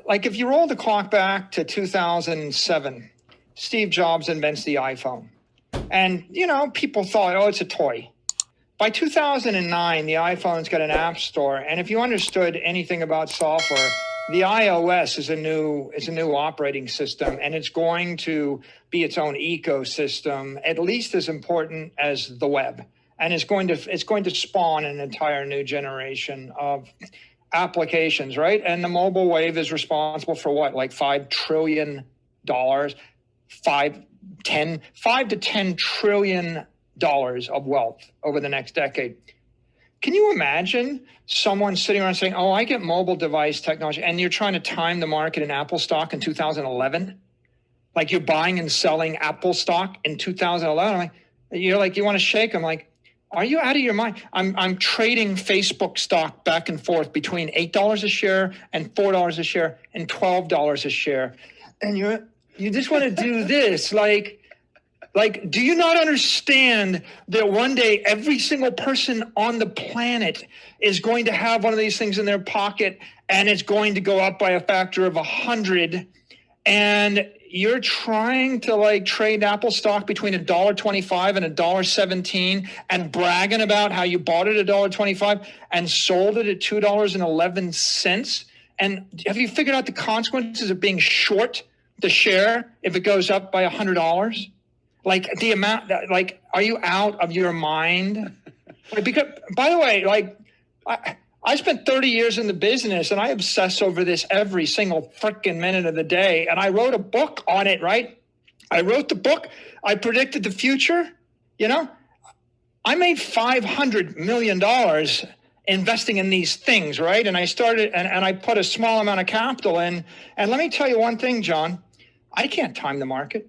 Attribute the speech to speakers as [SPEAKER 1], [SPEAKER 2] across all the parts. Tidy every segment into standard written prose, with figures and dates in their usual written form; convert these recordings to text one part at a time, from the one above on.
[SPEAKER 1] like if you roll the clock back to 2007, Steve Jobs invents the iPhone. And, people thought, oh, it's a toy. By 2009, the iPhone's got an app store. And if you understood anything about software, the iOS is a new operating system, and it's going to be its own ecosystem, at least as important as the web. And it's going to spawn an entire new generation of applications, right? And the mobile wave is responsible for what, like $5 trillion, $5 to $10 trillion of wealth over the next decade. Can you imagine someone sitting around saying, oh, I get mobile device technology, and you're trying to time the market in Apple stock in 2011? Like you're buying and selling Apple stock in 2011? You want to shake them like, are you out of your mind? I'm trading Facebook stock back and forth between $8 a share and $4 a share and $12 a share. And you just want to do this. Like, do you not understand that one day every single person on the planet is going to have one of these things in their pocket, and it's going to go up by a factor of 100, and you're trying to trade Apple stock between $1.25 and $1.17 and bragging about how you bought it at $1.25 and sold it at $2.11. And have you figured out the consequences of being short the share if it goes up by $100? Like the amount that, are you out of your mind? Because, by the way, I spent 30 years in the business, and I obsess over this every single freaking minute of the day. And I wrote a book on it, right? I wrote the book. I predicted the future. I made $500 million investing in these things, right? And I started, and I put a small amount of capital in. And let me tell you one thing, John, I can't time the market.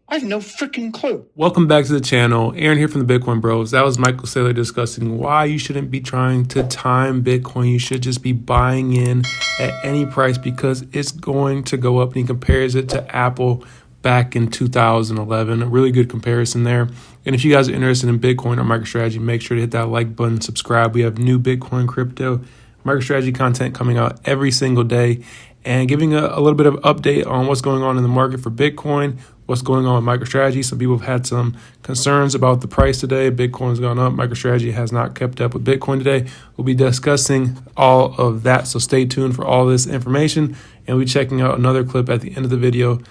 [SPEAKER 1] I have no freaking clue.
[SPEAKER 2] Welcome back to the channel. Aaron here from the Bitcoin Bros. That was Michael Saylor discussing why you shouldn't be trying to time Bitcoin. You should just be buying in at any price because it's going to go up. And he compares it to Apple back in 2011. A really good comparison there. And if you guys are interested in Bitcoin or MicroStrategy, make sure to hit that like button, subscribe. We have new Bitcoin, crypto, MicroStrategy content coming out every single day, and giving a little bit of update on what's going on in the market for Bitcoin, what's going on with MicroStrategy. Some people have had some concerns about the price today. Bitcoin's gone up. MicroStrategy has not kept up with Bitcoin today. We'll be discussing all of that, so stay tuned for all this information, and we'll be checking out another clip at the end of the video.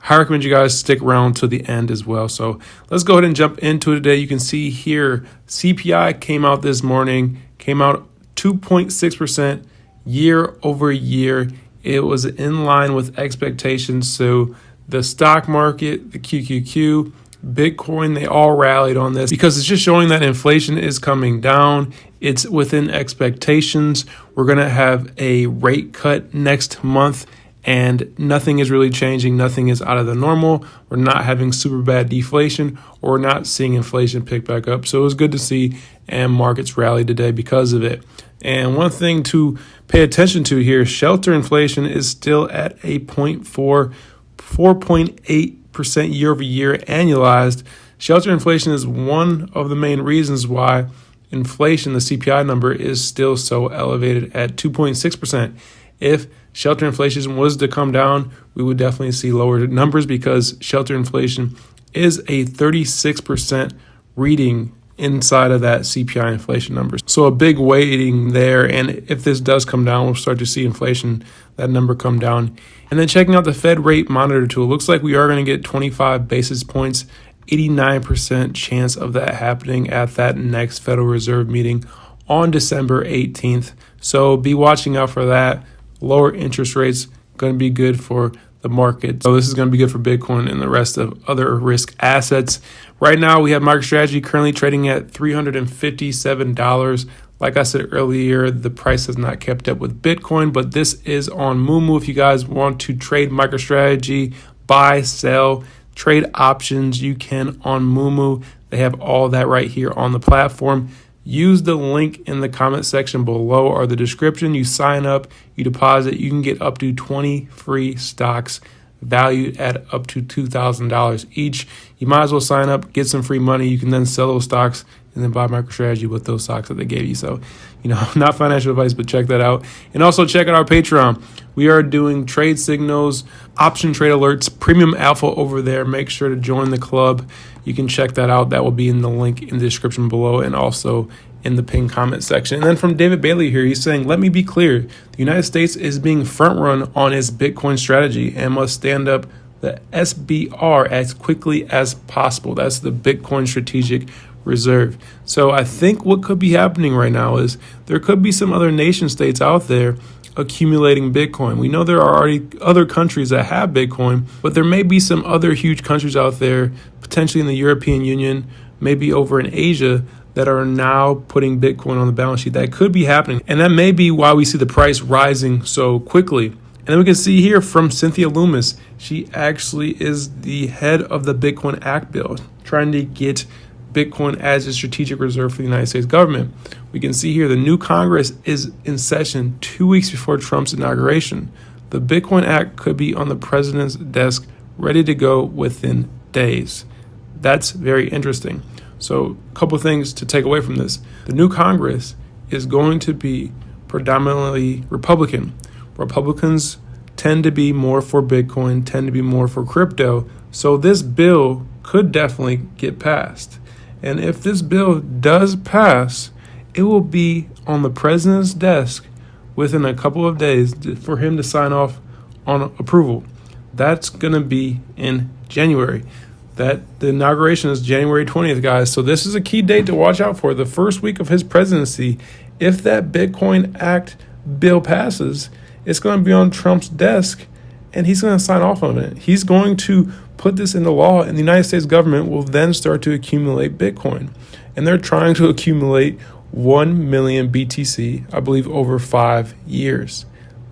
[SPEAKER 2] I recommend you guys stick around to the end as well. So let's go ahead and jump into it today. You can see here, CPI came out this morning, came out 2.6% year over year. It was in line with expectations. So the stock market, the QQQ, Bitcoin, they all rallied on this because it's just showing that inflation is coming down. It's within expectations. We're going to have a rate cut next month, and nothing is really changing. Nothing is out of the normal. We're not having super bad deflation, or we're not seeing inflation pick back up. So it was good to see, and markets rallied today because of it. And one thing to pay attention to here, shelter inflation is still at a 4.8% year over year annualized. Shelter inflation is one of the main reasons why inflation, the CPI number, is still so elevated at 2.6%. If shelter inflation was to come down, we would definitely see lower numbers because shelter inflation is a 36% reading inside of that CPI inflation numbers. So a big weighting there. And if this does come down, we'll start to see inflation, that number come down. And then checking out the Fed rate monitor tool, looks like we are going to get 25 basis points, 89% chance of that happening at that next Federal Reserve meeting on December 18th. So be watching out for that. Lower interest rates going to be good for the market. So this is going to be good for Bitcoin and the rest of other risk assets. Right now, we have MicroStrategy currently trading at $357. Like I said earlier, the price has not kept up with Bitcoin, but this is on MooMoo. If you guys want to trade MicroStrategy, buy, sell, trade options, you can on MooMoo. They have all that right here on the platform. Use the link in the comment section below or the description. You sign up, you deposit, you can get up to 20 free stocks valued at up to $2,000 each. You might as well sign up, get some free money. You can then sell those stocks and then buy MicroStrategy with those stocks that they gave you. So, not financial advice, but check that out. And also check out our Patreon. We are doing trade signals, option trade alerts, premium alpha over there. Make sure to join the club. You can check that out. That will be in the link in the description below and also in the pinned comment section. And then from David Bailey here, he's saying, let me be clear. The United States is being front run on its Bitcoin strategy and must stand up the SBR as quickly as possible. That's the Bitcoin Strategic Reserve. So I think what could be happening right now is there could be some other nation states out there accumulating Bitcoin. We know there are already other countries that have Bitcoin, but there may be some other huge countries out there, potentially in the European Union, maybe over in Asia, that are now putting Bitcoin on the balance sheet. That could be happening. And that may be why we see the price rising so quickly. And then we can see here from Cynthia Loomis, she actually is the head of the Bitcoin Act bill, trying to get Bitcoin as a strategic reserve for the United States government. We can see here the new Congress is in session 2 weeks before Trump's inauguration. The Bitcoin Act could be on the president's desk, ready to go within days. That's very interesting. So a couple things to take away from this. The new Congress is going to be predominantly Republican. Republicans tend to be more for Bitcoin, tend to be more for crypto. So this bill could definitely get passed. And if this bill does pass, it will be on the president's desk within a couple of days for him to sign off on approval. That's going to be in January. The inauguration is January 20th, guys. So this is a key date to watch out for. The first week of his presidency, if that Bitcoin Act bill passes, it's going to be on Trump's desk and he's going to sign off on it. He's going to put this into law, and the United States government will then start to accumulate Bitcoin. And they're trying to accumulate 1 million BTC, I believe, over 5 years.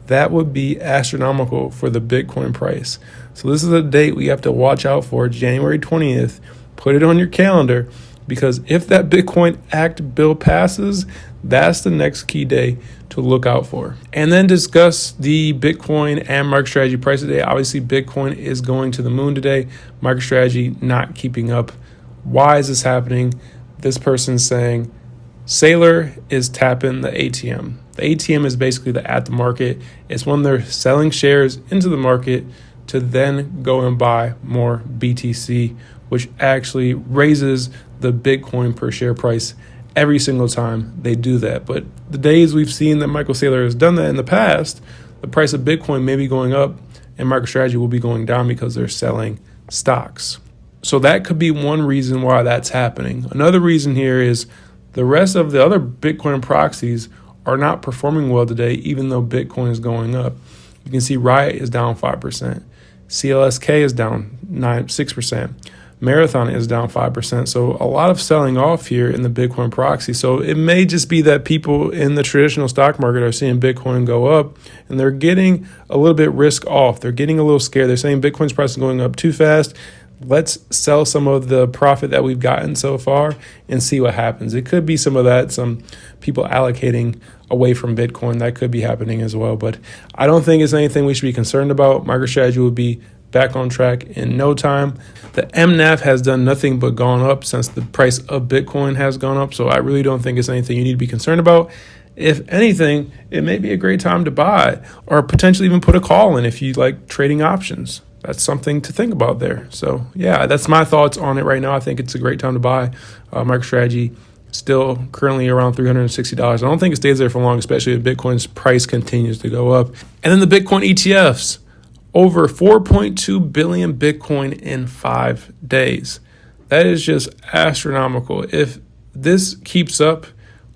[SPEAKER 2] That would be astronomical for the Bitcoin price. So this is a date we have to watch out for, January 20th. Put it on your calendar, because if that Bitcoin Act bill passes, that's the next key day to look out for. And then discuss the Bitcoin and MicroStrategy price today. Obviously, Bitcoin is going to the moon today. MicroStrategy not keeping up. Why is this happening? This person's saying Saylor is tapping the ATM. The ATM is basically the at the market. It's when they're selling shares into the market to then go and buy more BTC, which actually raises the Bitcoin per share price every single time they do that. But the days we've seen that Michael Saylor has done that in the past, the price of Bitcoin may be going up and MicroStrategy will be going down because they're selling stocks. So that could be one reason why that's happening. Another reason here is the rest of the other Bitcoin proxies are not performing well today, even though Bitcoin is going up. You can see Riot is down 5%. CLSK is down 6%. Marathon is down 5%. So a lot of selling off here in the Bitcoin proxy. So it may just be that people in the traditional stock market are seeing Bitcoin go up and they're getting a little bit risk off. They're getting a little scared. They're saying Bitcoin's price is going up too fast. Let's sell some of the profit that we've gotten so far and see what happens. It could be some of that, some people allocating away from Bitcoin. That could be happening as well. But I don't think it's anything we should be concerned about. MicroStrategy will be back on track in no time. The MNAV has done nothing but gone up since the price of Bitcoin has gone up. So I really don't think it's anything you need to be concerned about. If anything, it may be a great time to buy or potentially even put a call in if you like trading options. That's something to think about there. So yeah, that's my thoughts on it right now. I think it's a great time to buy. MicroStrategy still currently around $360. I don't think it stays there for long, especially if Bitcoin's price continues to go up. And then the Bitcoin ETFs, over 4.2 billion Bitcoin in 5 days. That is just astronomical. If this keeps up,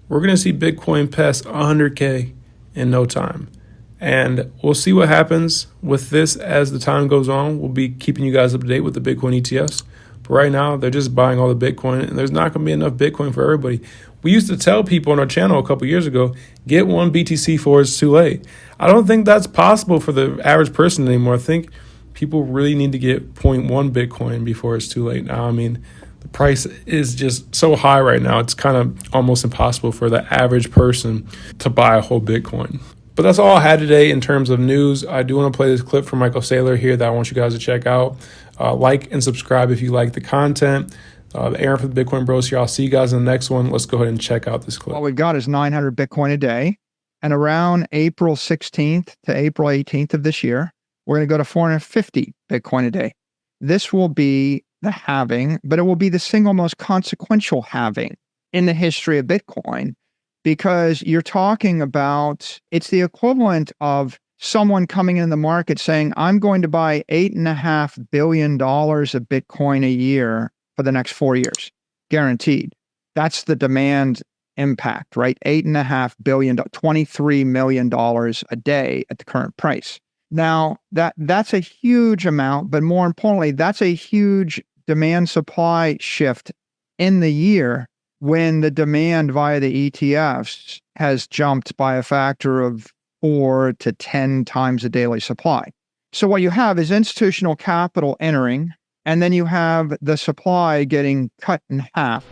[SPEAKER 2] we're going to see Bitcoin pass 100K in no time. And we'll see what happens with this as the time goes on. We'll be keeping you guys up to date with the Bitcoin ETFs. But right now, they're just buying all the Bitcoin, and there's not going to be enough Bitcoin for everybody. We used to tell people on our channel a couple years ago, get one BTC before it's too late. I don't think that's possible for the average person anymore. I think people really need to get 0.1 Bitcoin before it's too late now. I mean, the price is just so high right now. It's kind of almost impossible for the average person to buy a whole Bitcoin. But that's all I had today in terms of news. I do want to play this clip from Michael Saylor here that I want you guys to check out. Like and subscribe if you like the content. Aaron from the Bitcoin Bros here. I'll see you guys in the next one. Let's go ahead and check out this clip.
[SPEAKER 3] What we've got is 900 Bitcoin a day. And around April 16th to April 18th of this year, we're going to go to 450 Bitcoin a day. This will be the halving, but it will be the single most consequential halving in the history of Bitcoin, because you're talking about, it's the equivalent of someone coming in the market saying, I'm going to buy $8.5 billion of Bitcoin a year for the next 4 years, guaranteed. That's the demand impact, right? $8.5 billion, $23 million a day at the current price. Now, that's a huge amount, but more importantly, that's a huge demand supply shift in the year when the demand via the ETFs has jumped by a factor of 4 to 10 times the daily supply. So what you have is institutional capital entering, and then you have the supply getting cut in half.